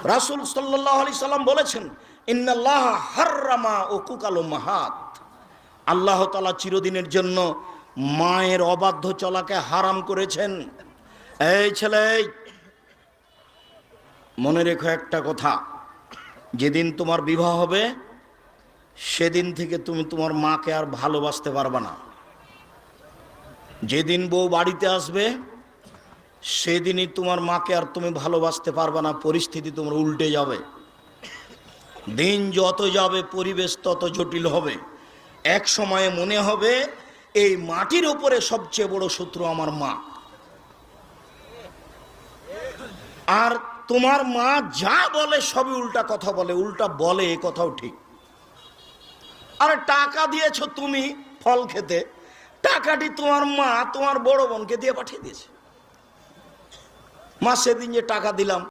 রাসূল সাল্লাল্লাহু আলাইহি সাল্লাম বলেছেন, ইন্নাল্লাহ হাররামা উকুকাল উম্মাহাত, আল্লাহ তাআলা চিরদিনের জন্য মায়ের অবাধ্য চলাকে হারাম করেছেন। এই ছেলে, মনে রেখো একটা কথা, যেদিন তোমার বিবাহ হবে সেদিন থেকে তুমি তোমার মাকে আর ভালোবাসতে পারবে না। যেদিন বউ বাড়িতে আসবে সেদিনই তোমার মাকে আর তুমি ভালোবাসতে পারবে না। পরিস্থিতি তোমার উল্টে যাবে। দিন যত যাবে পরিবেশ তত জটিল হবে। এক সময়ে মনে হবে এই মাটির উপরে সবচেয়ে বড় শত্রু আমার মা। আর তোমার মা যা বলে সবই উল্টা কথা বলে, উল্টা বলে, এ কথাও ঠিক। আরে টাকা দিয়েছো তুমি ফল খেতে, টাকাটি তোমার মা তোমার বড় বোনকে দিয়ে পাঠিয়ে দিয়েছে। মা, সেদিন যে টাকা দিলাম